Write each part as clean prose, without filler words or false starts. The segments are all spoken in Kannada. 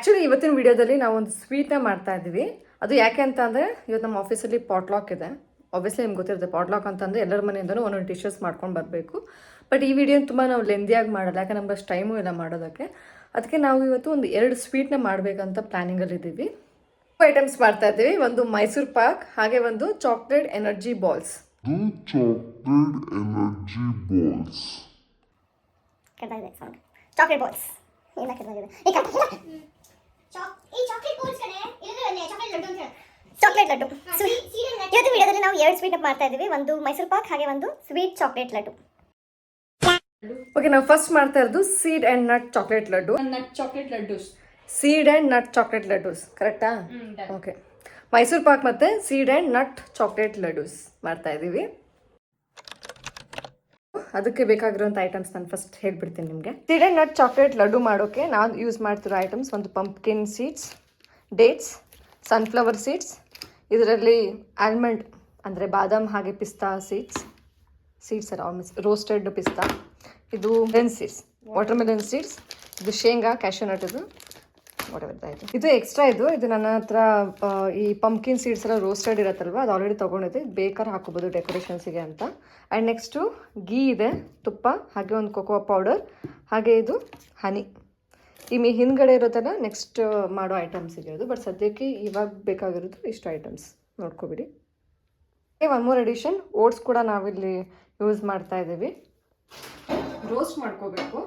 ಆ್ಯಕ್ಚುಲಿ ಇವತ್ತಿನ ವಿಡಿಯೋದಲ್ಲಿ ನಾವು ಒಂದು ಸ್ವೀಟ್ನ ಮಾಡ್ತಾ ಇದ್ದೀವಿ. ಅದು ಯಾಕೆ ಅಂತ ಅಂದರೆ ಇವತ್ತು ನಮ್ಮ ಆಫೀಸಲ್ಲಿ ಪಾಟ್ಲಾಕ್ ಇದೆ. ಆಬ್ವಿಯಸ್ಲಿ ನಿಮ್ಗೆ ಗೊತ್ತಿರುತ್ತೆ ಪಾಟ್ಲಾಕ್ ಅಂತಂದರೆ ಎಲ್ಲರ ಮನೆಯಿಂದಲೂ ಒಂದೊಂದು ಡಿಶಸ್ ಮಾಡ್ಕೊಂಡು ಬರಬೇಕು. ಬಟ್ ಈ ವಿಡಿಯೋ ತುಂಬ ನಾವು ಲೆಂದಿಯಾಗಿ ಮಾಡಲ್ಲ, ಯಾಕೆ ನಮ್ಗೆ ಅಷ್ಟು ಟೈಮು ಇಲ್ಲ ಮಾಡೋದಕ್ಕೆ. ಅದಕ್ಕೆ ನಾವು ಇವತ್ತು ಒಂದು 2 ಸ್ವೀಟ್ನ ಮಾಡಬೇಕಂತ ಪ್ಲ್ಯಾನಿಂಗಲ್ಲಿ ಇದ್ದೀವಿ. 2 ಐಟಮ್ಸ್ ಮಾಡ್ತಾ ಇದ್ದೀವಿ. ಒಂದು ಮೈಸೂರು ಪಾಕ್, ಹಾಗೆ ಒಂದು chocolate energy balls. Chocolate balls ಎಲ್ಲ ಕೆಳಗಿದೆ. ಈ ಚಾಕ್ಲೇಟ್ ಬಾಲ್ಸ್ ಕಡೆ ಇಲ್ಲದ್ರೆ ಚಾಕ್ಲೇಟ್ ಲಡ್ಡು ಅಂತ ಹೇಳಿ ಚಾಕ್ಲೇಟ್ ಲಡ್ಡು. ಇವತ್ತು ವಿಡಿಯೋದಲ್ಲಿ ನಾವು 2 ಸ್ವೀಟ್ ಮಾಡ್ತಾ ಇದ್ದೀವಿ. ಒಂದು ಮೈಸೂರು ಪಾಕ್ ಹಾಗೆ ಒಂದು ಸ್ವೀಟ್ ಚಾಕ್ಲೇಟ್ ಲಡ್ಡು. ಓಕೆ, ನಾವು ಫಸ್ಟ್ ಮಾಡ್ತಾ ಇರೋದು seed and nut chocolate laddu. Seed and nut chocolate laddus ಕರೆಕ್ಟಾ? ಓಕೆ, ಮೈಸೂರು ಪಾಕ್ ಮತ್ತು seed and nut chocolate laddus ಮಾಡ್ತಾ ಇದ್ದೀವಿ. ಅದಕ್ಕೆ ಬೇಕಾಗಿರುವಂಥ ಐಟಮ್ಸ್ ನಾನು ಫಸ್ಟ್ ಹೇಳ್ಬಿಡ್ತೀನಿ ನಿಮಗೆ. Seed and nut chocolate laddu ಮಾಡೋಕ್ಕೆ ನಾನು ಯೂಸ್ ಮಾಡ್ತಿರೋ ಐಟಮ್ಸ್ ಒಂದು pumpkin seeds, dates, sunflower seeds, ಇದರಲ್ಲಿ ಆಲ್ಮಂಡ್ ಅಂದರೆ ಬಾದಾಮ್ ಹಾಗೆ ಪಿಸ್ತಾ ಸೀಡ್ಸ್ ರೋಸ್ಟೆಡ್ ಪಿಸ್ತಾ, ಇದು melon seeds, water melon seeds, ಇದು ಶೇಂಗಾ ಕ್ಯಾಶ್ಯೂ ನಟ್, ಇದು ಎಕ್ಸ್ಟ್ರಾ. ಇದು ನನ್ನ ಹತ್ರ ಈ ಪಂಪ್ಕಿನ್ ಸೀಡ್ಸ್ ಎಲ್ಲ ರೋಸ್ಟೆಡ್ ಇರುತ್ತಲ್ವ, ಅದು ಆಲ್ರೆಡಿ ತೊಗೊಂಡಿದ್ದೆ. ಬೇಕಾದ್ರೆ ಹಾಕೋಬೋದು ಡೆಕೋರೇಷನ್ಸಿಗೆ ಅಂತ. ಆ್ಯಂಡ್ ನೆಕ್ಸ್ಟು ಗೀ ಇದೆ, ತುಪ್ಪ, ಹಾಗೆ ಒಂದು ಕೊಕೋ ಪೌಡರ್, ಹಾಗೆ ಇದು ಹನಿ. ಈ ಹಿಂದ್ಗಡೆ ಇರೋದೆಲ್ಲ ನೆಕ್ಸ್ಟ್ ಮಾಡೋ ಐಟಮ್ಸ್ ಇರೋದು. ಬಟ್ ಸದ್ಯಕ್ಕೆ ಇವಾಗ ಬೇಕಾಗಿರೋದು ಇಷ್ಟು ಐಟಮ್ಸ್ ನೋಡ್ಕೊಬಿಡಿ. ಒನ್ ಮೋರ್ ಎಡಿಷನ್ ಓಟ್ಸ್ ಕೂಡ ನಾವಿಲ್ಲಿ ಯೂಸ್ ಮಾಡ್ತಾ ಇದ್ದೀವಿ. ರೋಸ್ಟ್ ಮಾಡ್ಕೋಬೇಕು.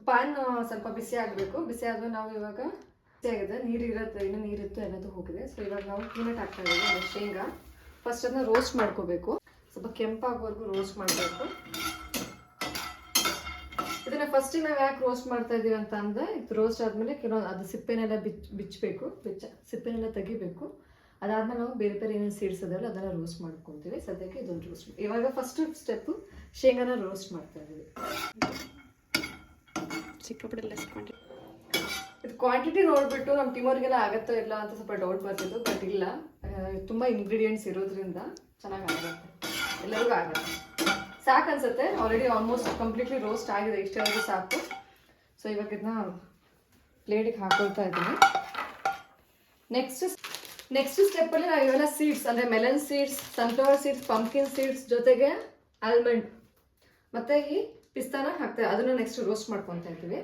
ಪ್ಯಾನ್ ಸ್ವಲ್ಪ ಬಿಸಿ ಆಗಬೇಕು. ಬಿಸಿ ಆದಮೇಲೆ ನಾವು ಇವಾಗ ಬಿಸಿ ಆಗಿದೆ, ನೀರಿರುತ್ತೆ, ಇನ್ನೂ ನೀರಿತ್ತು, ಎಲ್ಲದು ಹೋಗಿದೆ. ಸೊ ಇವಾಗ ನಾವು ಪೀನಟ್ ಹಾಕ್ತಾ ಇದ್ದೀವಿ, ಶೇಂಗಾ. ಫಸ್ಟ್ ಅದನ್ನ ರೋಸ್ಟ್ ಮಾಡ್ಕೋಬೇಕು, ಸ್ವಲ್ಪ ಕೆಂಪಾಗೋವರೆಗೂ ರೋಸ್ಟ್ ಮಾಡಬೇಕು. ಇದನ್ನ ಫಸ್ಟಿಗೆ ನಾವು ಯಾಕೆ ರೋಸ್ಟ್ ಮಾಡ್ತಾ ಇದ್ದೀವಿ ಅಂತ ಅಂದರೆ, ಇದು ರೋಸ್ಟ್ ಆದಮೇಲೆ ಕೆಲವೊಂದು ಅದು ಸಿಪ್ಪೆನೆಲ್ಲ ಬಿಚ್ಚಬೇಕು, ಸಿಪ್ಪೆನೆಲ್ಲ ತೆಗಿಬೇಕು. ಅದಾದ್ಮೇಲೆ ನಾವು ಬೇರೆ ಬೇರೆ ಏನೇನು ಸೀಡ್ಸ್ ಅದಲ್ಲ ಅದನ್ನು ರೋಸ್ಟ್ ಮಾಡ್ಕೊತೀವಿ. ಸದ್ಯಕ್ಕೆ ಇದೊಂದು ರೋಸ್ಟ್. ಇವಾಗ ಫಸ್ಟ್ ಸ್ಟೆಪ್ಪು ಶೇಂಗಾನ ರೋಸ್ಟ್ ಮಾಡ್ತಾ ಇದ್ದೀವಿ. ಇದು ಕ್ವಾಂಟಿಟಿ ನೋಡಿಬಿಟ್ಟು ನಮ್ಮ ಟೀಮವ್ರಿಗೆಲ್ಲ ಆಗುತ್ತೋ ಇಲ್ಲ ಅಂತ ಸ್ವಲ್ಪ ಡೌಟ್ ಬರ್ತಿದ್ದು. ಬಟ್ ಇಲ್ಲ, ತುಂಬ ಇಂಗ್ರೀಡಿಯೆಂಟ್ಸ್ ಇರೋದ್ರಿಂದ ಚೆನ್ನಾಗಿ ಆಗುತ್ತೆ, ಎಲ್ಲರಿಗೂ ಆಗುತ್ತೆ. ಸಾಕು ಅನ್ಸುತ್ತೆ. ಆಲ್ರೆಡಿ ಆಲ್ಮೋಸ್ಟ್ ಕಂಪ್ಲೀಟ್ಲಿ ರೋಸ್ಟ್ ಆಗಿದೆ, ಇಷ್ಟೆಲ್ಲರೂ ಸಾಕು. ಸೊ ಇವಾಗ ಇದನ್ನ ಪ್ಲೇಟಿಗೆ ಹಾಕೊಳ್ತಾ ಇದ್ದೀನಿ. ನೆಕ್ಸ್ಟ್ ಸ್ಟೆಪ್ಪಲ್ಲಿ ನಾವು ಇವೆಲ್ಲ ಸೀಡ್ಸ್ ಅಂದರೆ melon seeds, sunflower seeds, pumpkin seeds ಜೊತೆಗೆ ಆಲ್ಮಂಡ್ ಮತ್ತು ಈ ಪಿಸ್ತಾನ ಹಾಕ್ತೇವೆ. ಅದನ್ನು ನೆಕ್ಸ್ಟ್ ರೋಸ್ಟ್ ಮಾಡ್ಕೊತಾ ಇದ್ದೀವಿ.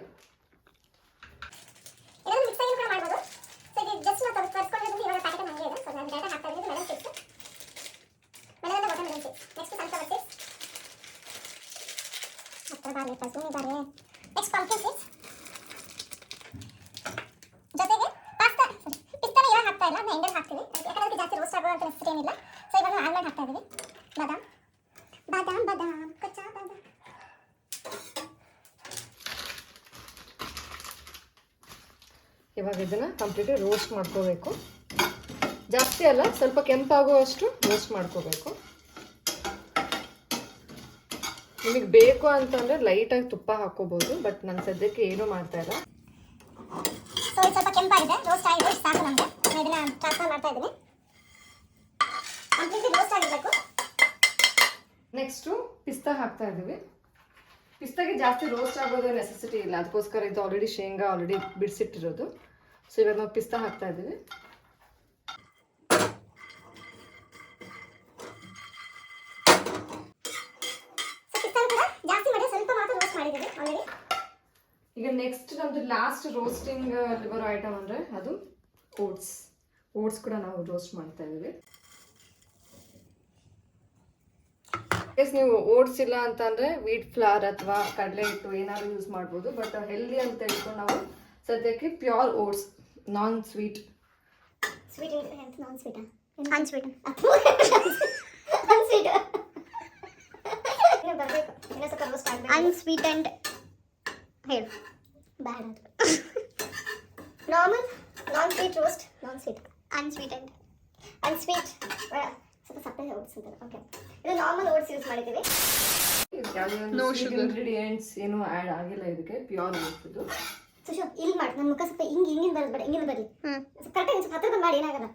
ಜೊತೆಗೆ ಪಾಸ್ತಾ ಪಿಸ್ತಾನ ಇವಾಗ ಹಾಕ್ತಾ ಇಲ್ಲ, ಎಂಡಲ್ಲಿ ಹಾಕ್ತೀವಿ, ಯಾಕಂದ್ರೆ ಜಾಸ್ತಿ ರೋಸ್ಟ್ ಆಗೋ ಅಂತ ನೆಕ್ಸ್ಟ್ ಏನಿಲ್ಲ. ಸೊ ಇವಾಗ ಆಲ್ಮಂಡ್ ಹಾಕ್ತಾ ಇದ್ದೀವಿ, ಬಾದಾಮ್ ಕಚ್ಚಾ ಬಾದಾಮ್. ಇವಾಗ ಇದನ್ನು ಕಂಪ್ಲೀಟಾಗಿ ರೋಸ್ಟ್ ಮಾಡ್ಕೋಬೇಕು. ಜಾಸ್ತಿ ಅಲ್ಲ, ಸ್ವಲ್ಪ ಕೆಂಪಾಗುವಷ್ಟು ರೋಸ್ಟ್ ಮಾಡ್ಕೋಬೇಕು. ನಿಮಗೆ ಬೇಕು ಅಂತಂದರೆ ಲೈಟಾಗಿ ತುಪ್ಪ ಹಾಕೋಬೋದು, ಬಟ್ ನಾನು ಸದ್ಯಕ್ಕೆ ಏನೂ ಮಾಡ್ತಾ ಇಲ್ಲ. ಸೊ ಇದು ಸ್ವಲ್ಪ ಕೆಂಪಾಗಿದೆ, ರೋಸ್ಟ್ ಆಗಿದೆ, ಸಾಕು ನಮಗೆ. ಇದನ್ನು ಟ್ರಾನ್ಸ್ಫರ್ ಮಾಡ್ತಾ ಇದ್ದೀನಿ. ಕಂಪ್ಲೀಟ್ಲಿ ರೋಸ್ಟ್ ಆಗಿರಬೇಕು. ನೆಕ್ಸ್ಟು ಪಿಸ್ತಾ ಹಾಕ್ತಾ ಇದ್ದೀವಿ. ಪಿಸ್ತಾಗೆ ಜಾಸ್ತಿ ರೋಸ್ಟ್ ಆಗೋದು ನೆಸೆಸಿಟಿ ಇಲ್ಲ, ಅದಕ್ಕೋಸ್ಕರ ಇದು ಆಲ್ರೆಡಿ ಶೇಂಗಾ ಆಲ್ರೆಡಿ ಬಿಡಿಸಿಟ್ಟಿರೋದು. ಸೊ ಇವಾಗ ನಾವು ಪಿಸ್ತಾ ಹಾಕ್ತಾ ಇದ್ದೀವಿ. ಈಗ ನೆಕ್ಸ್ಟ್ ನಮ್ಮದು ಲಾಸ್ಟ್ ರೋಸ್ಟಿಂಗ್ ಬರೋ ಐಟಮ್ ಅಂದರೆ ಅದು ಓಟ್ಸ್ ಕೂಡ ನಾವು ರೋಸ್ಟ್ ಮಾಡ್ತಾ ಇದ್ದೀವಿ. ನೀವು ಓಟ್ಸ್ ಇಲ್ಲ ಅಂತಂದರೆ ವೀಟ್ ಫ್ಲವರ್ ಅಥವಾ ಕಡಲೆ ಹಿಟ್ಟು ಏನಾದರೂ ಯೂಸ್ ಮಾಡ್ಬೋದು. ಬಟ್ ಹೆಲ್ದಿ ಅಂತ ಹೇಳ್ಕೊಂಡು ನಾವು ಸದ್ಯಕ್ಕೆ ಪ್ಯೂರ್ ಓಟ್ಸ್, ನಾನ್ ಸ್ವೀಟ್ ಅನ್ಸ್ವೀಟೆಂಡ್ ಹೇಳು ಬ್ಯಾಡ್ ನಾರ್ಮಲ್ ನಾನ್ ಸ್ವೀಟ್ ರೋಸ್ಟ್, ನಾನ್ ಸ್ವೀಟ್ ಅನ್ಸ್ವೀಟೆಂಡ್ ಅನ್ಸ್ವೀಟ್ ಸ್ವಲ್ಪ ಸಪ್ಪೆ ಓಟ್ಸ್ ಅಂತಾರೆ. ಓಕೆ, ಇದು ನಾರ್ಮಲ್ ಓಟ್ಸ್ ಯೂಸ್ ಮಾಡಿದ್ದೀವಿ. ಇಂಗ್ರೀಡಿಯೆಂಟ್ಸ್ ಏನು ಆ್ಯಡ್ ಆಗಿಲ್ಲ ಇದಕ್ಕೆ, ಪ್ಯೂರ್ ಓಟ್ಸ್ ಇದು. ಸುಶೋ ಇಲ್ಲಿ ಮಾಡಿ, ನನ್ನ ಮುಖ ಸ್ವಲ್ಪ ಹಿಂಗಿನ ಬರೋದು ಬೇಡ, ಹಿಂಗಿನ ಬರಲಿ. ಕರೆಕ್ಟಾಗಿ ಸ್ವಲ್ಪ ಹತ್ರ ಮಾಡಿ, ಏನಾಗಲ್ಲ.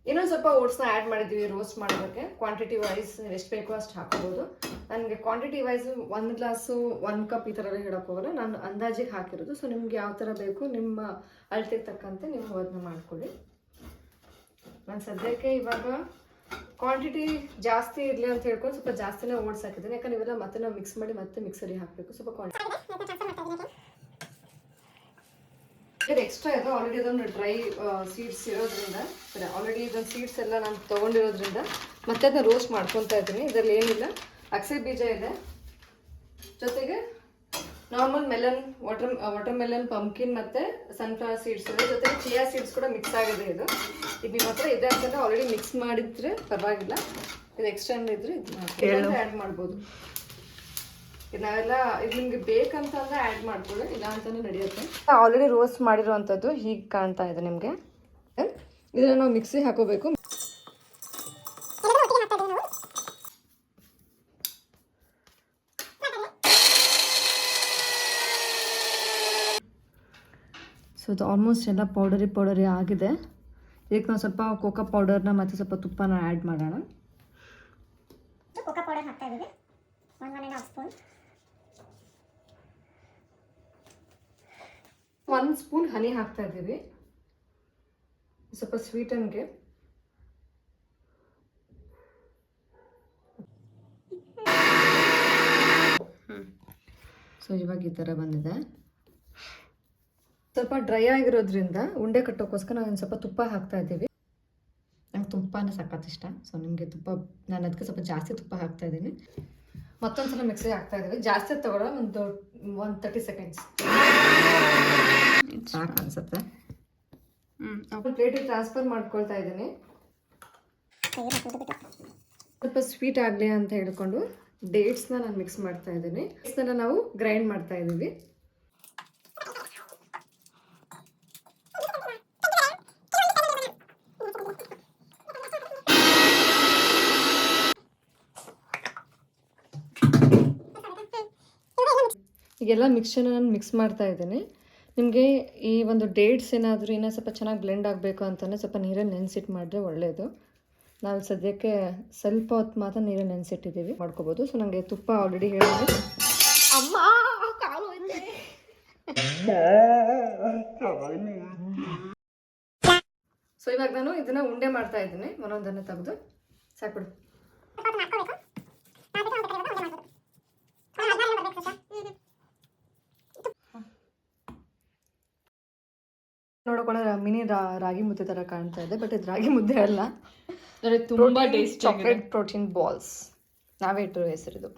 ಇನ್ನೊಂದು ಸ್ವಲ್ಪ ಓಟ್ಸ್ನ ಆ್ಯಡ್ ಮಾಡಿದ್ದೀವಿ ರೋಸ್ಟ್ ಮಾಡೋದಕ್ಕೆ. ಕ್ವಾಂಟಿಟಿ ವೈಸ್ ಎಷ್ಟು ಬೇಕೋ ಅಷ್ಟು ಹಾಕ್ಬೋದು. ನನಗೆ ಕ್ವಾಂಟಿಟಿ ವೈಸ್ 1 ಗ್ಲಾಸು 1 ಕಪ್ ಈ ಥರ ಎಲ್ಲ ಹೇಳೋಕೆ ಹೋಗಲ್ಲ, ನಾನು ಅಂದಾಜಿಗೆ ಹಾಕಿರೋದು. ಸೊ ನಿಮ್ಗೆ ಯಾವ ಥರ ಬೇಕು ನಿಮ್ಮ ಅಳತೆಗೆ ತಕ್ಕಂತೆ ನೀವು ಅದನ್ನ ಮಾಡ್ಕೊಳ್ಳಿ. ನಾನು ಸದ್ಯಕ್ಕೆ ಇವಾಗ ಕ್ವಾಂಟಿಟಿ ಜಾಸ್ತಿ ಇರಲಿ ಅಂತ ಹೇಳ್ಕೊಂಡು ಸ್ವಲ್ಪ ಜಾಸ್ತಿನೇ ಓಟ್ಸ್ ಹಾಕಿದ್ದೀನಿ. ಯಾಕಂದ್ರೆ ಇವೆಲ್ಲ ಮತ್ತೆ ನಾವು ಮಿಕ್ಸ್ ಮಾಡಿ ಮತ್ತೆ ಮಿಕ್ಸರಿಗೆ ಹಾಕಬೇಕು. ಸ್ವಲ್ಪ ಕ್ವಾಂಟಿಟಿ ಎಕ್ಸ್ಟ್ರಾ ಇದೆ. ಆಲ್ರೆಡಿ ಅದೊಂದು ಡ್ರೈ ಸೀಡ್ಸ್ ಇರೋದ್ರಿಂದ, ಸರಿ ಆಲ್ರೆಡಿ ಇದೊಂದು ಸೀಡ್ಸ್ ಎಲ್ಲ ನಾನು ತೊಗೊಂಡಿರೋದ್ರಿಂದ ಮತ್ತೆ ಅದನ್ನ ರೋಸ್ಟ್ ಮಾಡ್ಕೊತಾ ಇದ್ದೀನಿ. ಇದರಲ್ಲಿ ಏನಿಲ್ಲ, ಅಗಸೆ ಬೀಜ ಇದೆ, ಜೊತೆಗೆ normal melon, water melon, pumpkin ಮತ್ತು ಸನ್ಫ್ಲವರ್ ಸೀಡ್ಸ್ ಇದೆ, ಜೊತೆಗೆ ಚಿಯಾ ಸೀಡ್ಸ್ ಕೂಡ ಮಿಕ್ಸ್ ಆಗಿದೆ. ಇದು ನಿಮ್ಮ ಹತ್ರ ಇದೆ ಅಂತಂದರೆ ಆಲ್ರೆಡಿ ಮಿಕ್ಸ್ ಮಾಡಿದ್ರೆ ಪರವಾಗಿಲ್ಲ. ಇದು ಎಕ್ಸ್ಟ್ರಾ ಇದ್ರೆ ಇದನ್ನ ಆ್ಯಡ್ ಮಾಡ್ಬೋದು. ನಾವೆಲ್ಲ ಇದು ನಿಮ್ಗೆ ಬೇಕಂತಂದ್ರೆ ಆ್ಯಡ್ ಮಾಡ್ಕೊಳ್ಳಿ, ಇಲ್ಲ ಅಂತಾನೆ ನಡೆಯುತ್ತೆ. ಆಲ್ರೆಡಿ ರೋಸ್ಟ್ ಮಾಡಿರೋವಂಥದ್ದು ಹೀಗೆ ಕಾಣ್ತಾ ಇದೆ ನಿಮಗೆ. ಇದನ್ನ ನಾವು ಮಿಕ್ಸಿ ಹಾಕೋಬೇಕು. ಸೊ ಇದು ಆಲ್ಮೋಸ್ಟ್ ಎಲ್ಲ ಪೌಡರಿ ಆಗಿದೆ. ಇದಕ್ಕೆ ನಾವು ಸ್ವಲ್ಪ ಕೋಕೋ ಪೌಡರ್ನ ಮತ್ತು ಸ್ವಲ್ಪ ತುಪ್ಪನ ಆ್ಯಡ್ ಮಾಡೋಣ. ಕೋಕೋ ಪೌಡರ್ ಹಾಕ್ತಾ ಇದ್ದೀವಿ 1.5 ಸ್ಪೂನ್. 1 ಸ್ಪೂನ್ ಹನಿ ಹಾಕ್ತಾ ಇದ್ದೀವಿ, ಸ್ವಲ್ಪ ಸ್ವೀಟನ್ಗೆ. ಸೊ ಇವಾಗ ಈ ಥರ ಬಂದಿದೆ. ಸ್ವಲ್ಪ ಡ್ರೈ ಆಗಿರೋದ್ರಿಂದ ಉಂಡೆ ಕಟ್ಟೋಕ್ಕೋಸ್ಕರ ನಾವು ಸ್ವಲ್ಪ ತುಪ್ಪ ಹಾಕ್ತಾ ಇದ್ದೀವಿ. ನಂಗೆ ತುಪ್ಪ ಅಂದರೆ ಸಖತ್ ಇಷ್ಟ. ಸೊ ನಿಮಗೆ ತುಪ್ಪ, ನಾನು ಅದಕ್ಕೆ ಸ್ವಲ್ಪ ಜಾಸ್ತಿ ತುಪ್ಪ ಹಾಕ್ತಾ ಇದ್ದೀನಿ. ಮತ್ತೊಂದು ಸಲ ಮಿಕ್ಸಿಗೆ ಹಾಕ್ತಾ ಇದ್ದೀವಿ. ಜಾಸ್ತಿ ತಗೊಳ್ಳೋ, ಒಂದು 30 ಸೆಕೆಂಡ್ಸ್ ಸಾಕು ಅನ್ಸುತ್ತೆ. ಪ್ಲೇಟಿಗೆ ಟ್ರಾನ್ಸ್ಫರ್ ಮಾಡ್ಕೊಳ್ತಾ ಇದ್ದೀನಿ. ಸ್ವಲ್ಪ ಸ್ವೀಟ್ ಆಗಲಿ ಅಂತ ಹೇಳ್ಕೊಂಡು ಡೇಟ್ಸ್ನ ನಾನು ಮಿಕ್ಸ್ ಮಾಡ್ತಾ ಇದ್ದೀನಿ. ಡೇಟ್ಸ್ನ ನಾವು ಗ್ರೈಂಡ್ ಮಾಡ್ತಾ ಇದ್ದೀವಿ. ಈಗೆಲ್ಲ ಮಿಕ್ಸ್ಚರ್ನ ನಾನು ಮಿಕ್ಸ್ ಮಾಡ್ತಾ ಇದ್ದೀನಿ. ನಿಮಗೆ ಈ ಒಂದು ಡೇಟ್ಸ್ ಏನಾದರೂ ಇನ್ನೂ ಸ್ವಲ್ಪ ಚೆನ್ನಾಗಿ ಬ್ಲೆಂಡ್ ಆಗಬೇಕು ಅಂತಂದರೆ ಸ್ವಲ್ಪ ನೀರಲ್ಲಿ ನೆನೆಸಿಟ್ಟು ಮಾಡಿದ್ರೆ ಒಳ್ಳೆಯದು. ನಾವು ಸದ್ಯಕ್ಕೆ ಸ್ವಲ್ಪ ಹೊತ್ತು ಮಾತ್ರ ನೀರಲ್ಲಿ ನೆನೆಸಿಟ್ಟಿದ್ದೀವಿ, ಮಾಡ್ಕೋಬೋದು. ಸೊ ನನಗೆ ತುಪ್ಪ ಆಲ್ರೆಡಿ ಹೇಳಿದ್ವಿ. ಅಮ್ಮ ಕಾಲು ಐತೆ. ಸೊ ಇವಾಗ ನಾನು ಇದನ್ನು ಉಂಡೆ ಮಾಡ್ತಾ ಇದ್ದೀನಿ. ಒಂದೊಂದನ್ನು ತೆಗೆದು ಸಾಕ್ಬಿಡು. ನೋಡೋಣ ಮಿನಿ ರಾಗಿ ಮುದ್ದೆ ಥರ ಕಾಣ್ತಾ ಇದೆ, ಬಟ್ ಇದು ರಾಗಿ ಮುದ್ದೆ ಅಲ್ಲ. ತುಂಬ ಟೇಸ್ಟ್, ಚಾಕ್ಲೇಟ್ ಪ್ರೋಟೀನ್ ಬಾಲ್ಸ್. ನಾವೇ ಇಟ್ಟಿರೋ ಹೆಸರಿದು.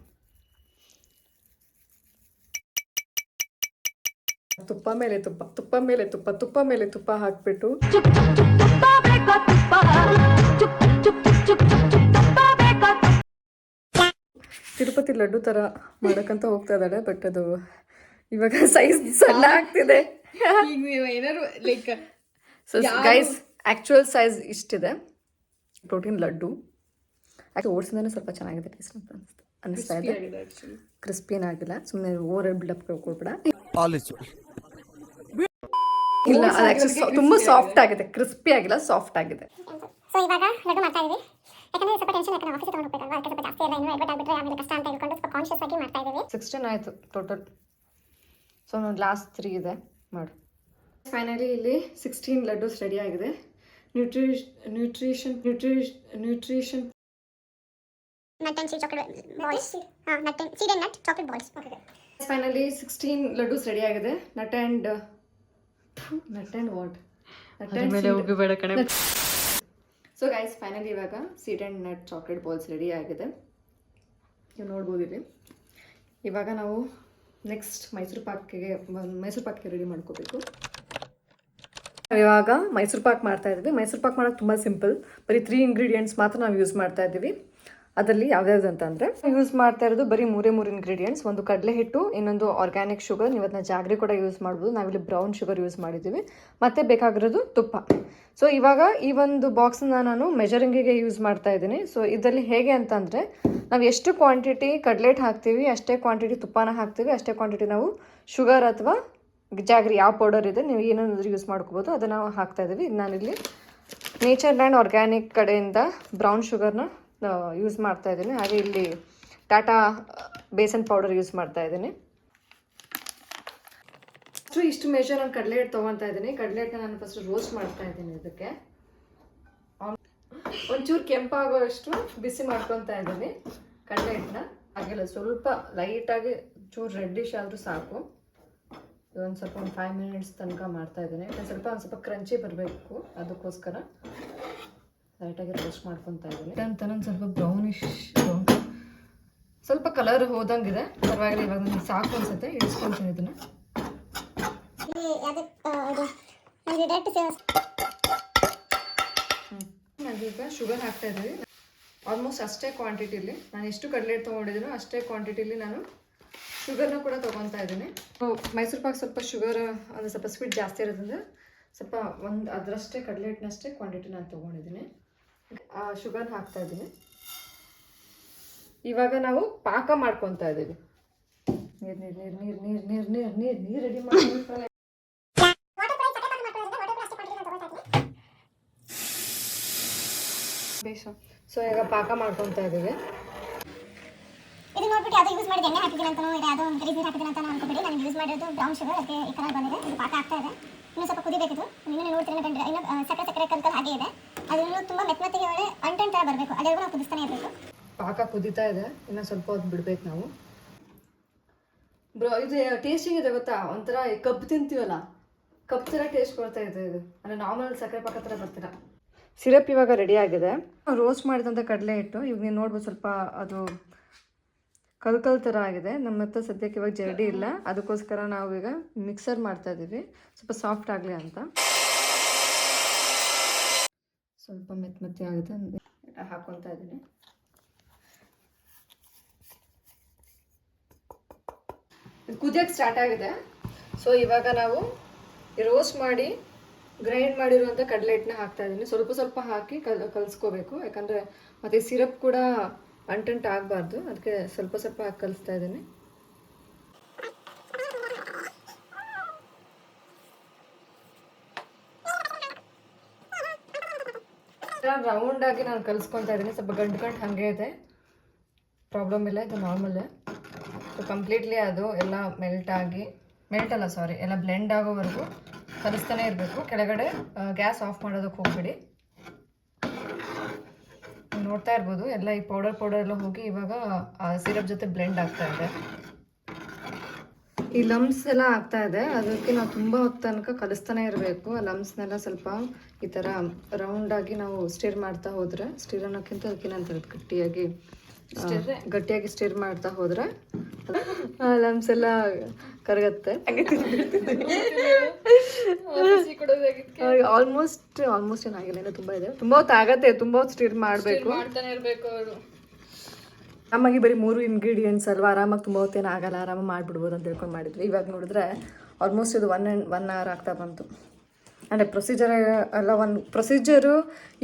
ತುಪ್ಪ ಮೇಲೆ ತುಪ್ಪ, ತುಪ್ಪ ಮೇಲೆ ತುಪ್ಪ, ತುಪ್ಪ ಮೇಲೆ ತುಪ್ಪ ಹಾಕ್ಬಿಟ್ಟು ತಿರುಪತಿ ಲಡ್ಡು ಥರ ಮಾಡೋಕ್ಕಂತ ಹೋಗ್ತಾ ಇದ್ದಾಳೆ. ಬಟ್ ಅದು ಇವಾಗ ಸೈಜ್ ಸಣ್ಣ ಆಗ್ತಿದೆ. ಏನಾದ್ರು like so guys, actual size ಇಷ್ಟಿದೆ ಪ್ರೋಟೀನ್ ಲಡ್ಡು. ಆ್ಯಕ್ಚುಲಿ ಓಟ್ಸಿಂದನೇ ಸ್ವಲ್ಪ ಚೆನ್ನಾಗಿದೆ ಟೇಸ್ಟ್ ಅಂತ ಅನಿಸ್ತಾ ಇದೆ. ಕ್ರಿಸ್ಪಿನಾಗಿಲ್ಲ, ಸುಮ್ಮನೆ ಓವರ್ ಬಿಲ್ಡಪ್ ಕೊಡ್ಬೇಡ. ಇಲ್ಲ, ಅದು ಆ್ಯಕ್ಚುಲಿ ತುಂಬ ಸಾಫ್ಟ್ ಆಗಿದೆ, ಕ್ರಿಸ್ಪಿ ಆಗಿಲ್ಲ, ಸಾಫ್ಟ್ ಆಗಿದೆ. ಸೊ ಇವಾಗ ಲಡ್ಡು ಮಾಡ್ತಾ ಇದ್ದೀವಿ. ಯಾಕಂದ್ರೆ ಸ್ವಲ್ಪ ಟೆನ್ಷನ್ ಯಾಕಂದ್ರೆ ಆಫೀಸ್ ತಗೊಂಡು ಹೋಗ್ಬೇಕಲ್ವಾ, ಅದಕ್ಕೆ ಸ್ವಲ್ಪ ಜಾಸ್ತಿ ಎಲ್ಲ ಇನ್ನೂ ಎಡ್ವರ್ಟ್ ಆಗಿಬಿಟ್ರೆ ಆಮೇಲೆ ಕಷ್ಟ ಅಂತ ಹೇಳ್ಕೊಂಡು ಸ್ವಲ್ಪ ಕಾನ್ಷಿಯಸ್ ಆಗಿ ಮಾಡ್ತಾ ಇದ್ದೀವಿ. 16 ಆಯಿತು ಟೋಟಲ್. ಸೊ ನಾನು ಲಾಸ್ಟ್ 3 ಇದೆ, ಮಾಡು. ಫೈನಲಿ ಇಲ್ಲಿ 16 ಲಡ್ಡೂಸ್ ರೆಡಿ ಆಗಿದೆ. Nutrition nut and seed chocolate balls. Nut and seed and nut chocolate balls. Okay, finally 16 laddus ready ಆಗಿದೆ. ನಟ್ ಆ್ಯಂಡ್ ವಾಟ್ ಮೇಲೆ ಹೋಗಬೇಡ ಕಣೆ. ಸೊ ಗೈಸ್, ಫೈನಲಿ ಇವಾಗ seed and nut chocolate balls ready ಆಗಿದೆ. ನೀವು ನೋಡ್ಬೋದು ಇಲ್ಲಿ. ಇವಾಗ ನಾವು ನೆಕ್ಸ್ಟ್ ಮೈಸೂರು ಪಾಕ್ಗೆ ರೆಡಿ ಮಾಡ್ಕೋಬೇಕು. ಇವಾಗ ಮೈಸೂರು ಪಾಕ್ ಮಾಡ್ತಾ ಇದ್ದೀವಿ. ಮೈಸೂರು ಪಾಕ್ ಮಾಡೋಕ್ಕೆ ತುಂಬ ಸಿಂಪಲ್. ಬರೀ 3 ಇಂಗ್ರೀಡಿಯೆಂಟ್ಸ್ ಮಾತ್ರ ನಾವು ಯೂಸ್ ಮಾಡ್ತಾ ಇದ್ದೀವಿ. ಅದರಲ್ಲಿ ಯಾವ್ಯಾವ್ದು ಅಂತಂದರೆ ಯೂಸ್ ಮಾಡ್ತಾ ಇರೋದು ಬರೀ 3 ಇಂಗ್ರೀಡಿಯೆಂಟ್ಸ್. ಒಂದು ಕಡಲೆ ಹಿಟ್ಟು, ಇನ್ನೊಂದು ಆರ್ಗ್ಯಾನಿಕ್ ಶುಗರ್, ನೀವು ಅದನ್ನ ಜಾಗ್ರಿ ಕೂಡ ಯೂಸ್ ಮಾಡ್ಬೋದು. ನಾವಿಲ್ಲಿ ಬ್ರೌನ್ ಶುಗರ್ ಯೂಸ್ ಮಾಡಿದ್ದೀವಿ. ಮತ್ತು ಬೇಕಾಗಿರೋದು ತುಪ್ಪ. ಸೊ ಇವಾಗ ಈ ಒಂದು ಬಾಕ್ಸನ್ನ ನಾನು ಮೆಜರಿಂಗಿಗೆ ಯೂಸ್ ಮಾಡ್ತಾ ಇದ್ದೀನಿ. ಸೊ ಇದರಲ್ಲಿ ಹೇಗೆ ಅಂತಂದರೆ, ನಾವು ಎಷ್ಟು ಕ್ವಾಂಟಿಟಿ ಕಡ್ಲೆಟ್ ಹಾಕ್ತೀವಿ ಅಷ್ಟೇ ಕ್ವಾಂಟಿಟಿ ತುಪ್ಪನ ಹಾಕ್ತೀವಿ, ಅಷ್ಟೇ ಕ್ವಾಂಟಿಟಿ ನಾವು ಶುಗರ್ ಅಥವಾ ಜಾಗ್ರಿ ಯಾವ ಪೌಡರ್ ಇದೆ ನೀವು ಏನಾದರೂ ಯೂಸ್ ಮಾಡ್ಕೋಬೋದು, ಅದನ್ನು ಹಾಕ್ತಾ ಇದ್ದೀವಿ. ನಾನಿಲ್ಲಿ ನೇಚರ್ ಲ್ಯಾಂಡ್ ಆರ್ಗ್ಯಾನಿಕ್ ಕಡೆಯಿಂದ ಬ್ರೌನ್ ಶುಗರ್ನ ಯೂಸ್ ಮಾಡ್ತಾ ಇದ್ದೀನಿ. ಹಾಗೆ ಇಲ್ಲಿ ಟಾಟಾ ಬೇಸನ್ ಪೌಡರ್ ಯೂಸ್ ಮಾಡ್ತಾ ಇದ್ದೀನಿ. ಇಷ್ಟು ಮೆಜರ್ ನಾನು ಕಡಲೆ ಹಿಟ್ಟು ತೊಗೊತಾ ಇದ್ದೀನಿ. ಕಡಲೆ ಹಿಟ್ಟನ್ನ ನಾನು ಫಸ್ಟ್ ರೋಸ್ಟ್ ಮಾಡ್ತಾ ಇದ್ದೀನಿ. ಇದಕ್ಕೆ ಒಂಚೂರು ಕೆಂಪಾಗೋಷ್ಟು ಬಿಸಿ ಮಾಡ್ಕೊತಾ ಇದ್ದೀನಿ ಕಡಲೆ ಹಿಟ್ಟನ್ನ. ಹಾಗೆಲ್ಲ ಸ್ವಲ್ಪ ಲೈಟಾಗಿ ಚೂರು ರೆಡ್ಡಿಶ್ ಆದರೂ ಸಾಕು. ಇದೊಂದು ಸ್ವಲ್ಪ ಒಂದು 5 ಮಿನಿಟ್ಸ್ ತನಕ ಮಾಡ್ತಾ ಇದ್ದೀನಿ. ಒಂದು ಸ್ವಲ್ಪ ಕ್ರಂಚಿ ಬರಬೇಕು, ಅದಕ್ಕೋಸ್ಕರ ಲೈಟಾಗಿ ರೋಸ್ಟ್ ಮಾಡ್ಕೊತಾ ಇದ್ದೀನಿ. ಅಂತ ಸ್ವಲ್ಪ ಬ್ರೌನಿಶ್ ಸ್ವಲ್ಪ ಕಲರ್ ಹೋದಂಗಿದೆ, ಪರವಾಗಿಲ್ಲ. ಇವಾಗ ನನಗೆ ಸಾಕು ಅನ್ಸುತ್ತೆ, ಇಳಿಸ್ಕೊಳ್ತೀನಿ ಇದನ್ನು. ನಾವೀಗ ಶುಗರ್ ಹಾಕ್ತಾ ಇದ್ದೀವಿ. ಆಲ್ಮೋಸ್ಟ್ ಅಷ್ಟೇ ಕ್ವಾಂಟಿಟಿಲಿ, ನಾನು ಎಷ್ಟು ಕಡಲೆ ಹಿಟ್ಟು ತೊಗೊಂಡಿದ್ದೀನೋ ಅಷ್ಟೇ ಕ್ವಾಂಟಿಟಿಲಿ ನಾನು ಶುಗರ್ನ ಕೂಡ ತೊಗೊತಾ ಇದ್ದೀನಿ. ಮೈಸೂರು ಪಾಕ್ ಸ್ವಲ್ಪ ಶುಗರ್ ಅಂದರೆ ಸ್ವಲ್ಪ ಸ್ವೀಟ್ ಜಾಸ್ತಿ ಇರೋದ್ರಿಂದ ಸ್ವಲ್ಪ ಅದರಷ್ಟೇ ಕಡಲೆ ಹಿಟ್ಟಿನಷ್ಟೇ ಕ್ವಾಂಟಿಟಿ ನಾನು ತೊಗೊಂಡಿದ್ದೀನಿ. ಆ ಶುಗರ್ನ ಹಾಕ್ತಾ ಇದ್ದೀನಿ. ಇವಾಗ ನಾವು ಪಾಕ ಮಾಡ್ಕೊತಾ ಇದ್ದೀವಿ. ನೀರು ರೆಡಿ ಮಾಡ್ಕೊಂಡು ಸೊ ಈಗ ಪಾಕ ಮಾಡ್ಕೊತಾ ಇದ್ದೀವಿ. ಇದು ನೋಡ್ಬಿಟ್ಟು ಯಾವುದೋ ಯೂಸ್ ಮಾಡಿದ ಎಣ್ಣೆ ಹಾಕಿದ್ದೀನಿ ಅಂತ ಯಾವುದೋ ಒಂದು ಗರೀಬ್ ನೀರು ಹಾಕಿದ್ದೀನಿ ಅಂತ ಅನ್ಕೋಬೇಡಿ. ನಾನು ಯೂಸ್ ಮಾಡಿರೋದು ಬ್ರೌನ್ ಶುಗರ್, ಅದಕ್ಕೆ ಈ ಕಲರ್ ಬಂದಿದೆ. ಇದು ಪಾಕ ಆಗ್ತಾ ಇದೆ. ಇನ್ನೂ ಸ್ವಲ್ಪ ಕುದಿಬೇಕಿದು. ಇನ್ನೂ ನೋಡ್ತೀನಿ ಕಂಡ್ರೆ ಇನ್ನೂ ಸಕ್ಕರೆ ಕಲ್ಕಲ್ ಹಾಗೆ ಇದೆ. ಅದನ್ನು ತುಂಬ ಮೆತ್ತಗೆ ಒಳ್ಳೆ ಅಂಟನ್ ಥರ ಬರಬೇಕು. ಅದೆರಗೂ ನಾವು ಕುದಿಸ್ತಾನೆ ಇರಬೇಕು. ಪಾಕ ಕುದೀತಾ ಇದೆ, ಇನ್ನೂ ಸ್ವಲ್ಪ ಹೊತ್ತು ಬಿಡ್ಬೇಕು ನಾವು. ಇದು ಟೇಸ್ಟಿಂಗ್ ಇದೆ ಗೊತ್ತಾ, ಒಂಥರ ಕಬ್ಬು ತಿಂತೀವಲ್ಲ, ಕಬ್ಬು ಥರ ಟೇಸ್ಟ್ ಬರ್ತಾ ಇದೆ. ಇದು ಅಂದರೆ ನಾರ್ಮಲ್ ಸಕ್ಕರೆ ಪಾಕ ಥರ ಬರ್ತೀರ. ಸಿರಪ್ ಇವಾಗ ರೆಡಿ ಆಗಿದೆ. ರೋಸ್ಟ್ ಮಾಡಿದಂಥ ಕಡಲೆ ಹಿಟ್ಟು ಇವಾಗ ನೀವು ನೋಡ್ಬೋದು, ಸ್ವಲ್ಪ ಅದು ಕಲ್ಕಲ್ ಥರ ಆಗಿದೆ. ನಮ್ಮ ಹತ್ರ ಸದ್ಯಕ್ಕೆ ಇವಾಗ ಜರಡಿ ಇಲ್ಲ, ಅದಕ್ಕೋಸ್ಕರ ನಾವು ಈಗ ಮಿಕ್ಸರ್ ಮಾಡ್ತಾ ಇದ್ದೀವಿ, ಸ್ವಲ್ಪ ಸಾಫ್ಟ್ ಆಗಲಿ ಅಂತ. ಸ್ವಲ್ಪ ಮೆತ್ತೆ ಆಗಿದೆ, ಹಾಕ್ಕೊತಾ ಇದ್ದೀನಿ. ಇದು ಕುದಿಯೋಕ್ಕೆ ಸ್ಟಾರ್ಟ್ ಆಗಿದೆ. ಸೊ ಇವಾಗ ನಾವು ರೋಸ್ಟ್ ಮಾಡಿ ಗ್ರೈಂಡ್ ಮಾಡಿರುವಂಥ ಕಡಲೆ ಹಿಟ್ಟನ್ನ ಹಾಕ್ತಾ ಇದ್ದೀನಿ. ಸ್ವಲ್ಪ ಹಾಕಿ ಕಲಿಸ್ಕೋಬೇಕು, ಯಾಕಂದರೆ ಮತ್ತು ಸಿರಪ್ ಕೂಡ ಅಂಟಂಟ್ ಆಗಬಾರ್ದು, ಅದಕ್ಕೆ ಸ್ವಲ್ಪ ಹಾಕಿ ಕಲಿಸ್ತಾ ಇದ್ದೀನಿ. ರೌಂಡಾಗಿ ನಾನು ಕಲಿಸ್ಕೊತಾ ಇದ್ದೀನಿ. ಸ್ವಲ್ಪ ಗಂಟು ಹಾಗೆ ಇದೆ, ಪ್ರಾಬ್ಲಮ್ ಇಲ್ಲ, ಇದು ನಾರ್ಮಲ್ಲೇ. ಸೊ ಕಂಪ್ಲೀಟ್ಲಿ ಅದು ಎಲ್ಲ ಎಲ್ಲ ಬ್ಲೆಂಡ್ ಆಗೋವರೆಗೂ ಕಲಿಸ್ತಾನೆ ಇರಬೇಕು. ಕೆಳಗಡೆ ಗ್ಯಾಸ್ ಆಫ್ ಮಾಡೋದಕ್ಕೆ ಹೋಗ್ಬಿಡಿ. ನೋಡ್ತಾ ಇರ್ಬೋದು, ಎಲ್ಲ ಈ ಪೌಡರ್ ಎಲ್ಲ ಹೋಗಿ ಇವಾಗ ಸಿರಪ್ ಜೊತೆ ಬ್ಲೆಂಡ್ ಆಗ್ತಾ ಇದೆ. ಈ ಲಮ್ಸ್ ಎಲ್ಲ ಆಗ್ತಾ ಇದೆ, ಅದಕ್ಕೆ ನಾವು ತುಂಬ ಹೊತ್ತು ತನಕ ಕಲಿಸ್ತಾನೆ ಇರಬೇಕು. ಆ ಲಮ್ಸ್ನೆಲ್ಲ ಸ್ವಲ್ಪ ಈ ಥರ ರೌಂಡಾಗಿ ನಾವು ಸ್ಟಿರ್ ಮಾಡ್ತಾ ಹೋದರೆ, ಸ್ಟಿರ್ ಅನ್ನೋಕ್ಕಿಂತ ಅದಕ್ಕೇನಂತಾರೆ ಗಟ್ಟಿಯಾಗಿ ಸ್ಟಿರ್ ಮಾಡ್ತಾ ಹೋದರೆ ಲಮ್ಸ್ ಎಲ್ಲ ಕರಗತ್ತೆ. ಆಲ್ಮೋಸ್ಟ್ ಏನಾಗಿಲ್ಲ, ಇನ್ನೂ ತುಂಬ ಇದೆ, ತುಂಬ ಹೊತ್ತು ಆಗತ್ತೆ, ತುಂಬ ಹೊತ್ತು ಸ್ಟಿರ್ ಮಾಡಬೇಕು. ಆರಾಮಾಗಿ ಬರೀ 3 ಇಂಗ್ರೀಡಿಯೆಂಟ್ಸ್ ಅಲ್ವಾ, ಆರಾಮಾಗಿ ತುಂಬ ಹೊತ್ತೇನು ಆಗಲ್ಲ, ಆರಾಮಾಗಿ ಮಾಡಿಬಿಡ್ಬೋದು ಅಂತ ಹೇಳ್ಕೊಂಡು ಮಾಡಿದ್ವಿ. ಇವಾಗ ನೋಡಿದ್ರೆ ಆಲ್ಮೋಸ್ಟ್ ಇದು 1 hour ಆಗ್ತಾ ಬಂತು. ಅಂದರೆ ಪ್ರೊಸೀಜರ್ ಎಲ್ಲ ಒಂದು ಪ್ರೊಸೀಜರು,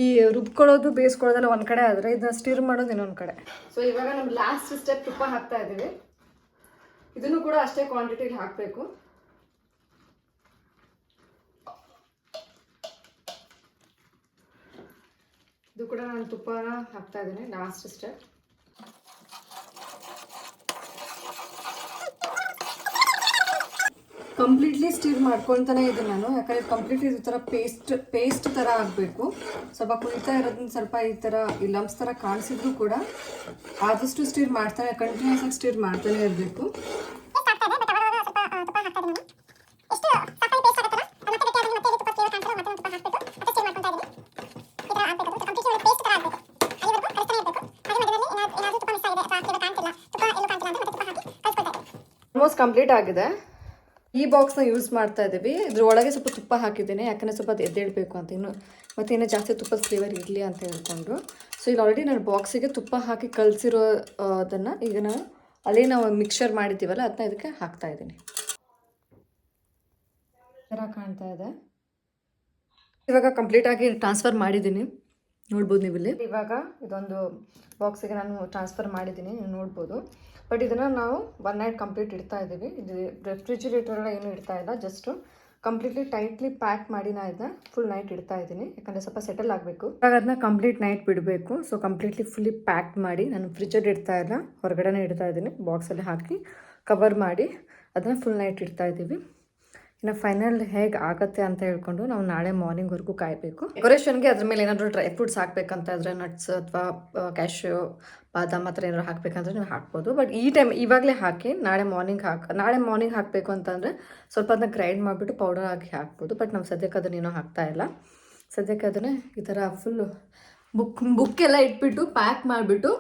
ಈ ರುಬ್ಕೊಳ್ಳೋದು ಬೇಯಿಸ್ಕೊಳ್ಳೋದೆಲ್ಲ ಒಂದು ಕಡೆ ಆದರೆ ಇದನ್ನ ಸ್ಟಿರ್ ಮಾಡೋದು ಇನ್ನೊಂದು ಕಡೆ. ಸೊ ಇವಾಗ ನಮ್ಮ ಲಾಸ್ಟ್ ಸ್ಟೆಪ್ ತುಪ್ಪ ಹಾಕ್ತಾ ಇದ್ದೀವಿ. ಇದನ್ನು ಕೂಡ ಅಷ್ಟೇ ಕ್ವಾಂಟಿಟಿಲಿ ಹಾಕಬೇಕು. ಇದು ಕೂಡ ನಾನು ತುಪ್ಪನ ಹಾಕ್ತಾ ಇದ್ದೀನಿ, ಲಾಸ್ಟ್ ಸ್ಟೆಪ್. ಕಂಪ್ಲೀಟ್ಲಿ ಸ್ಟಿರ್ ಮಾಡ್ಕೊಳ್ತಾನೆ ಇದ್ದೀನಿ ನಾನು, ಯಾಕಂದರೆ ಕಂಪ್ಲೀಟ್ಲಿ ಈ ಥರ ಪೇಸ್ಟ್ ಥರ ಆಗಬೇಕು. ಸ್ವಲ್ಪ ಕುಯ್ತಾ ಇರೋದನ್ನ ಸ್ವಲ್ಪ ಈ ಥರ ಈ ಲಂಪ್ಸ್ ಥರ ಕಾಣಿಸಿದ್ರು ಕೂಡ ಆದಷ್ಟು ಸ್ಟಿರ್ ಮಾಡ್ತಾನೆ, ಕಂಟಿನ್ಯೂಸ್ ಆಗಿ ಸ್ಟಿರ್ ಮಾಡ್ತಾನೆ ಇರಬೇಕು. ಆಲ್ಮೋಸ್ಟ್ ಕಂಪ್ಲೀಟ್ ಆಗಿದೆ. ಈ ಬಾಕ್ಸ್ನ ಯೂಸ್ ಮಾಡ್ತಾ ಇದ್ದೀವಿ. ಇದ್ರ ಒಳಗೆ ಸ್ವಲ್ಪ ತುಪ್ಪ ಹಾಕಿದ್ದೀನಿ, ಯಾಕಂದರೆ ಸ್ವಲ್ಪ ಅದು ಎದ್ದೇಳಬೇಕು ಅಂತ, ಇನ್ನೂ ಜಾಸ್ತಿ ತುಪ್ಪದ ಫ್ಲೇವರ್ ಇರಲಿ ಅಂತ ಹೇಳ್ಕೊಂಡು. ಸೊ ಇಲ್ಲಿ ಆಲ್ರೆಡಿ ನಾನು ಬಾಕ್ಸಿಗೆ ತುಪ್ಪ ಹಾಕಿ ಕಲಸಿರೋ ಅದನ್ನು ಈಗ ನಾವು ಮಿಕ್ಸರ್ ಮಾಡಿದ್ದೀವಲ್ಲ ಅದನ್ನ ಇದಕ್ಕೆ ಹಾಕ್ತಾ ಇದ್ದೀನಿ. ಥರ ಕಾಣ್ತಾ ಇದೆ. ಇವಾಗ ಕಂಪ್ಲೀಟಾಗಿ ಟ್ರಾನ್ಸ್ಫರ್ ಮಾಡಿದ್ದೀನಿ, ನೋಡ್ಬೋದು ನೀವು ಇಲ್ಲಿ. ಇವಾಗ ಇದೊಂದು ಬಾಕ್ಸಿಗೆ ನಾನು ಟ್ರಾನ್ಸ್ಫರ್ ಮಾಡಿದ್ದೀನಿ, ನೀವು ನೋಡ್ಬೋದು. ಬಟ್ ಇದನ್ನು ನಾವು 1 night ಕಂಪ್ಲೀಟ್ ಇಡ್ತಾ ಇದ್ದೀವಿ. ಇದು ರೆಫ್ರಿಜಿರೇಟರ್ ಎಲ್ಲ ಏನೂ ಇಡ್ತಾ ಇಲ್ಲ, ಜಸ್ಟು ಕಂಪ್ಲೀಟ್ಲಿ ಟೈಟ್ಲಿ ಪ್ಯಾಕ್ ಮಾಡಿ ನಾನು ಇದನ್ನ ಫುಲ್ ನೈಟ್ ಇಡ್ತಾ ಇದ್ದೀನಿ, ಯಾಕಂದರೆ ಸ್ವಲ್ಪ ಸೆಟಲ್ ಆಗಬೇಕು. ಇವಾಗ ಅದನ್ನ ಕಂಪ್ಲೀಟ್ ನೈಟ್ ಬಿಡಬೇಕು. ಸೊ ಕಂಪ್ಲೀಟ್ಲಿ ಫುಲ್ಲಿ ಪ್ಯಾಕ್ ಮಾಡಿ ನಾನು ಫ್ರಿಜ್ಜಲ್ಲಿ ಇಡ್ತಾ ಇಲ್ಲ, ಹೊರಗಡೆನೇ ಇಡ್ತಾ ಇದ್ದೀನಿ. ಬಾಕ್ಸಲ್ಲಿ ಹಾಕಿ ಕವರ್ ಮಾಡಿ ಅದನ್ನು ಫುಲ್ ನೈಟ್ ಇಡ್ತಾ ಇದ್ದೀವಿ. ಇನ್ನು ಫೈನಲ್ ಹೇಗೆ ಆಗುತ್ತೆ ಅಂತ ಹೇಳ್ಕೊಂಡು ನಾವು ನಾಳೆ ಮಾರ್ನಿಂಗ್ವರೆಗೂ ಕಾಯಬೇಕು. ಡೆಕೋರೇಷನ್ಗೆ ಅದ್ರ ಮೇಲೆ ಏನಾದರೂ ಡ್ರೈ ಫ್ರೂಟ್ಸ್ ಹಾಕಬೇಕಂತ ಇದ್ರೆ ನಟ್ಸ್ ಅಥವಾ ಕ್ಯಾಶ್ಯೂ ಬಾದಾಮ್ ಹತ್ರ ಏನಾದ್ರು ಹಾಕಬೇಕಂದ್ರೆ ನೀವು ಹಾಕ್ಬೋದು. ಬಟ್ ಈ ಟೈಮ್ ಇವಾಗಲೇ ಹಾಕಿ ನಾಳೆ ಮಾರ್ನಿಂಗ್ ಹಾಕಬೇಕು ಅಂತಂದರೆ ಸ್ವಲ್ಪ ಅದನ್ನ ಗ್ರೈಂಡ್ ಮಾಡಿಬಿಟ್ಟು ಪೌಡರ್ ಹಾಕಿ ಹಾಕ್ಬೋದು. ಬಟ್ ನಾವು ಸದ್ಯಕ್ಕೆ ಅದನ್ನೇನೋ ಹಾಕ್ತಾ ಇಲ್ಲ. ಸದ್ಯಕ್ಕೆ ಅದನ್ನೇ ಈ ಥರ ಫುಲ್ಲು ಬುಕ್ಕೆಲ್ಲ ಇಟ್ಬಿಟ್ಟು ಪ್ಯಾಕ್ ಮಾಡಿಬಿಟ್ಟು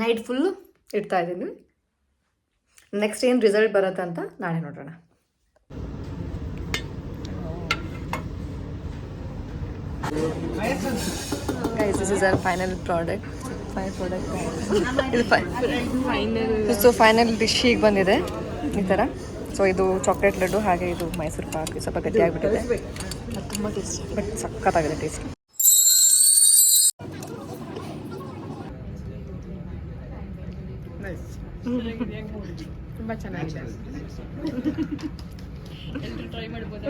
ನೈಟ್ ಫುಲ್ಲು ಇಡ್ತಾ ಇದ್ದೀನಿ. ನೆಕ್ಸ್ಟ್ ಏನು ರಿಸಲ್ಟ್ ಬರುತ್ತೆ ಅಂತ ನಾಳೆ ನೋಡೋಣ. Guys, this is our final product. So final dish ಈಗ ಬಂದಿದೆ ಈ ಥರ. ಸೊ ಇದು ಚಾಕ್ಲೇಟ್ ಲಡ್ಡು, ಹಾಗೆ ಇದು ಮೈಸೂರು ಪಾಕ್ ಸ್ವಲ್ಪ ಗಟ್ಟಿಯಾಗಿಬಿಟ್ಟಿದೆ. ತುಂಬ ಟೇಸ್ಟ್, ಬಟ್ ಸಖತ್ತಾಗಿದೆ ಟೇಸ್ಟ್. ತುಂಬ ಚೆನ್ನಾಗಿದೆ. ಎಲ್ಲರೂ ಟ್ರೈ ಮಾಡ್ಬೋದು.